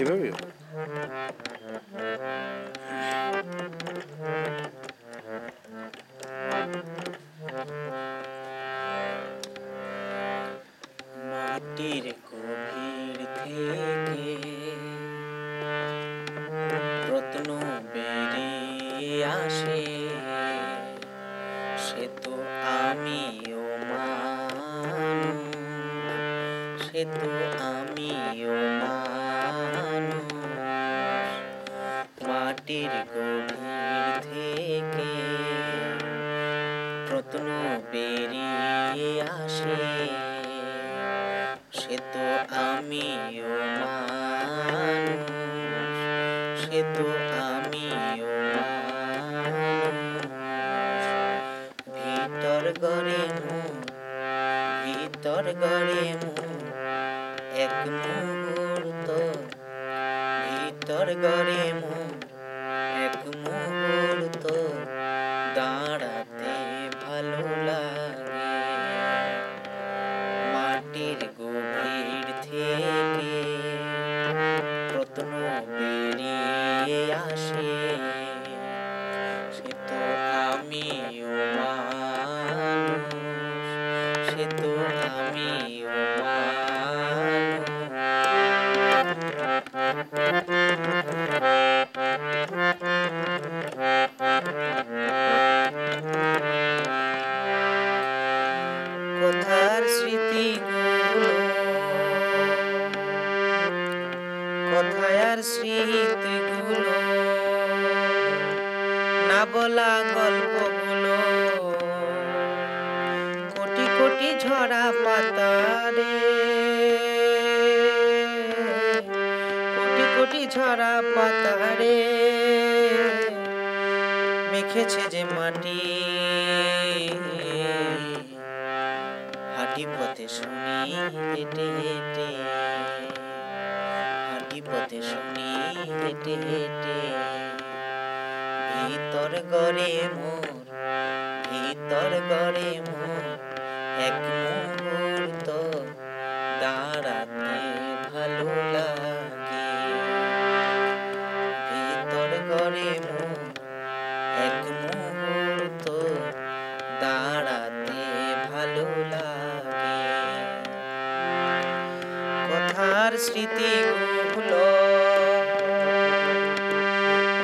এভাবে মাটির গভীর থেকে রত্ন বেরিয়ে আসে, সে তো আমিও মানুষ, সে তো আমিও মানুষ। মাটির গভীর থেকে রত্ন বেরিয়ে আসে, সে তো আমিও মানুষ, সে তো আমিও মানুষ। ভিতর গড়ে মোর, ভিতর গড়ে মোর এক মুহূর্ত, ভিতর গড়ে মোর এক মুহূর্ত দাঁড়াতে ভালো লাগে। মাটির গভীর থেকে রত্ন বেরিয়ে আসে, সে তো আমিও মানুষ, সে তো আমিও মানুষ। কথার স্মৃতিগুলো, কথায় আর স্মৃতিগুলো, না বলা গল্পগুলো, কোটি কোটি ঝরা পাতা রে, কোটি কোটি ঝরা পাতা রে, মেখেছে যে মাটি। হাঁটি পথে শুনি হেঁটে হেঁটে, হাঁটি পথে শুনি হেঁটে হেঁটে, ভিতর গড়ে মোর, ভিতর গড়ে মোর এক মুহূর্ত দাঁড়াতে ভালো লাগে। ভিতর গড়ে মোর এক মুহূর্ত দাঁড়াতে ভালো লাগে। কথার স্মৃতিগুলো,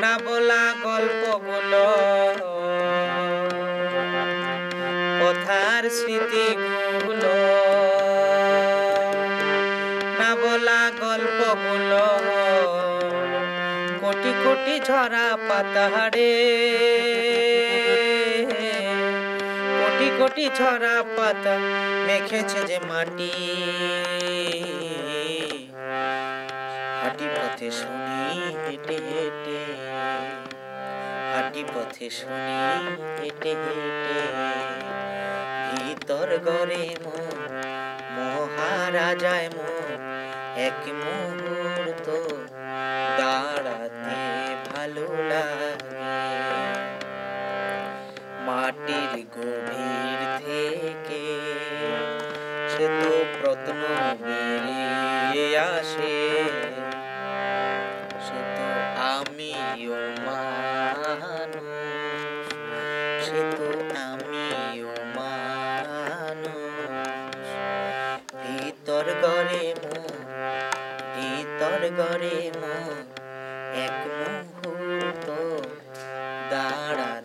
না বলা গল্পগুলো, কথার স্মৃতিগুলো, না বলা গল্পগুলো, কোটি কোটি ঝরা পাতা রে, কোটি কোটি ঝরা পাতা মেখেছে যে মাটি। হাঁটি পথে শুনি হেঁটে হেঁটে, হাঁটি পথে শুনি হেঁটে হেঁটে, ভিতর গড়ে মোর মহারাজায় মোর এক মুহূর্ত দাঁড়াতে ভালো লাগে। মাটির গভীর থেকে সে তো রত্ন বেরিয়ে আসে, সে তো আমিও মানুষ, সে তো আমিও মানুষ। ভিতর গড়ে মোর, ভিতর গড়ে মোর এক মুহূর্ত দাঁড়াতে